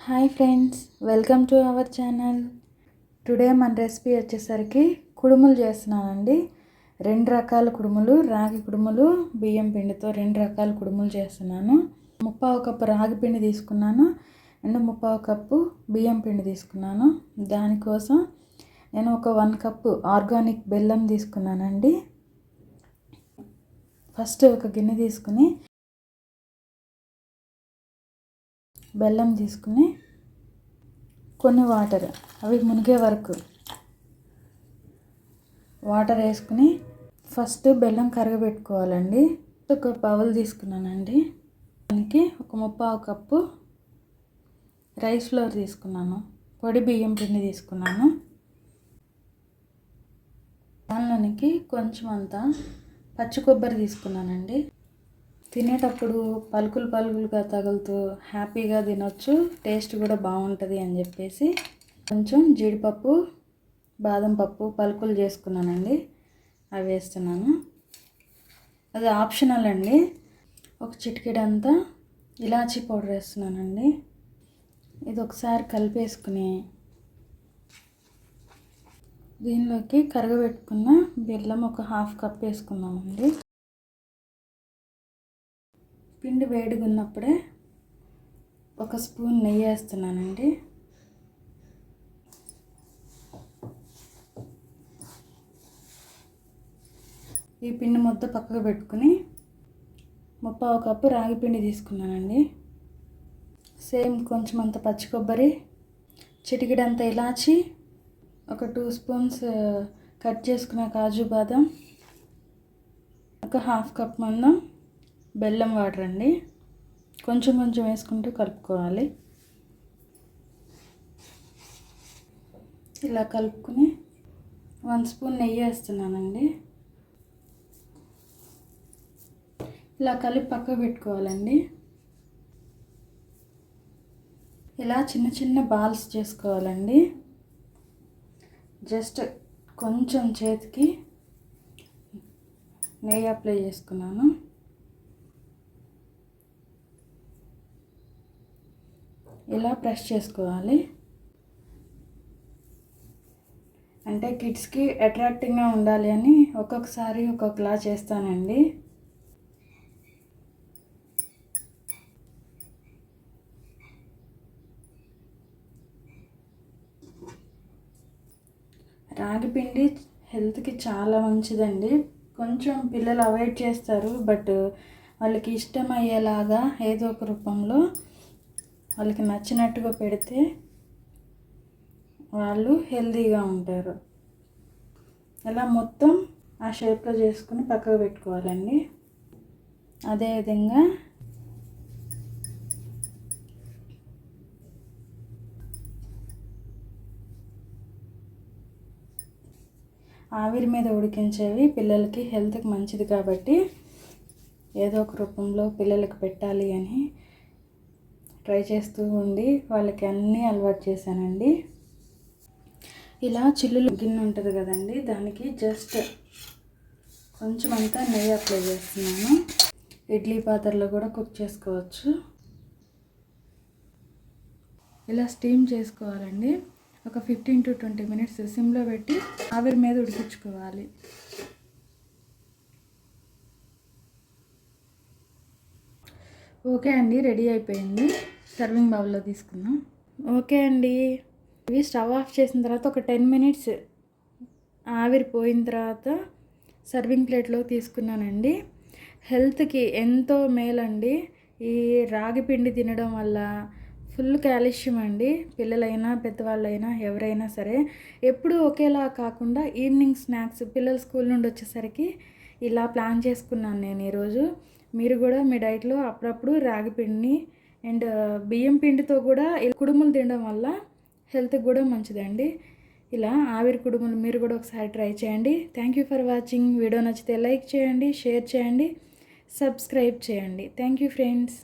Hi friends, welcome to our channel. Today మన recipe వచ్చేసరికి కుడుములు చేస్తున్నానండి. 2 రకాల కుడుములు, రాగి కుడుములు, బియ్యం పిండితో 2 రకాల కుడుములు చేస్తున్నాను. 3/4 కప్పు రాగి పిండి తీసుకున్నాను అండ్ 3/4 కప్పు బియ్యం పిండి తీసుకున్నాను. దానికోసం నేను ఒక 1 కప్పు ఆర్గానిక్ బెల్లం తీసుకున్నానండి. ఫస్ట్ ఒక గిన్నె తీసుకుని బెల్లం తీసుకుని కొన్ని వాటర్, అవి మునిగే వరకు వాటర్ వేసుకుని ఫస్ట్ బెల్లం కరగబెట్టుకోవాలండి. ఒక బౌల్ తీసుకున్నానండి. దానికి ఒక 3/4 కప్పు రైస్ ఫ్లోర్ తీసుకున్నాను. పొడి బియ్యం పిండి తీసుకున్నాను. దానిలోనికి కొంచెం అంతా పచ్చి కొబ్బరి తీసుకున్నానండి. తినేటప్పుడు పలుకులుగా తగులుతూ హ్యాపీగా తినొచ్చు, టేస్ట్ కూడా బాగుంటుంది అని చెప్పేసి కొంచెం జీడిపప్పు, బాదం పప్పు పలుకులు చేసుకున్నానండి. అవి వేస్తున్నాను. అది ఆప్షనల్ అండి. ఒక చిటికెడంతా ఇలాచీ పౌడర్ వేస్తున్నానండి. ఇది ఒకసారి కలిపేసుకుని దీనిలోకి కరగబెట్టుకున్న బెల్లం ఒక 1/2 కప్ వేసుకున్నామండి. పిండి వేడిగా ఉన్నప్పుడే ఒక స్పూన్ నెయ్యి వేస్తున్నానండి. ఈ పిండి మొత్తం పక్కకు పెట్టుకుని 3/4 కప్పు రాగి పిండి తీసుకున్నానండి. సేమ్ కొంచెం అంత పచ్చి కొబ్బరి, చిటికెడంత ఇలాచి, ఒక 2 స్పూన్స్ కట్ చేసుకున్న కాజు బాదం, ఒక 1/2 కప్ మందం బెల్లం వాటర్ అండి. కొంచెం కొంచెం వేసుకుంటూ కలుపుకోవాలి. ఇలా కలుపుకుని 1 స్పూన్ నెయ్యి వేస్తున్నానండి. ఇలా కలిపి పక్కకు పెట్టుకోవాలండి. ఇలా చిన్న చిన్న బాల్స్ చేసుకోవాలండి. జస్ట్ కొంచెం చేతికి నెయ్యి అప్లై చేసుకున్నాను. ఇలా ప్రెస్ చేసుకోవాలి. అంటే కిడ్స్కి అట్రాక్టింగ్గా ఉండాలి అని ఒక్కొక్కసారి ఒక్కొక్కలా చేస్తానండి. రాగి పిండి హెల్త్కి చాలా మంచిదండి. కొంచెం పిల్లలు అవాయిడ్ చేస్తారు, బట్ వాళ్ళకి ఇష్టమయ్యేలాగా ఏదో ఒక రూపంలో వాళ్ళకి నచ్చినట్టుగా పెడితే వాళ్ళు హెల్తీగా ఉంటారు. ఇలా మొత్తం ఆ షేప్లో చేసుకుని పక్కకు పెట్టుకోవాలండి. అదేవిధంగా ఆవిరి మీద ఉడికించేవి పిల్లలకి హెల్త్కి మంచిది కాబట్టి ఏదో ఒక రూపంలో పిల్లలకి పెట్టాలి అని ట్రై చేస్తూ ఉండి వాళ్ళకి అన్నీ అలవాటు చేశానండి. ఇలా చిల్లులు గిన్నె ఉంటుంది కదండి, దానికి జస్ట్ కొంచెం అంతా నెయ్యి అప్లై చేస్తున్నాను. ఇడ్లీ పాత్రలో కూడా కుక్ చేసుకోవచ్చు. ఇలా స్టీమ్ చేసుకోవాలండి. ఒక 15 to 20 minutes సిమ్లో పెట్టి ఆవిరి మీద ఉడికించుకోవాలి. ఓకే అండి, రెడీ అయిపోయింది. సర్వింగ్ బౌల్లో తీసుకుందాం. ఓకే అండి, ఇవి స్టవ్ ఆఫ్ చేసిన తర్వాత ఒక 10 minutes ఆవిరి పోయిన తర్వాత సర్వింగ్ ప్లేట్లో తీసుకున్నానండి. హెల్త్కి ఎంతో మేలండి. ఈ రాగి పిండి తినడం వల్ల ఫుల్ కాల్షియం అండి. పిల్లలైనా పెద్దవాళ్ళైనా ఎవరైనా సరే ఎప్పుడూ ఒకేలా కాకుండా ఈవినింగ్ స్నాక్స్ పిల్లలు స్కూల్ నుండి వచ్చేసరికి ఇలా ప్లాన్ చేసుకున్నాను నేను ఈరోజు. మీరు కూడా మీ డైట్లో అప్పుడప్పుడు రాగి పిండిని అండ్ బియ్యం పిండితో కూడా కుడుములు తినడం వల్ల హెల్త్కి కూడా మంచిదండి. ఇలా ఆవిరి కుడుములు మీరు కూడా ఒకసారి ట్రై చేయండి. Thank you for watching. Video నచ్చితే లైక్ చేయండి, షేర్ చేయండి, సబ్స్క్రైబ్ చేయండి. Thank you friends.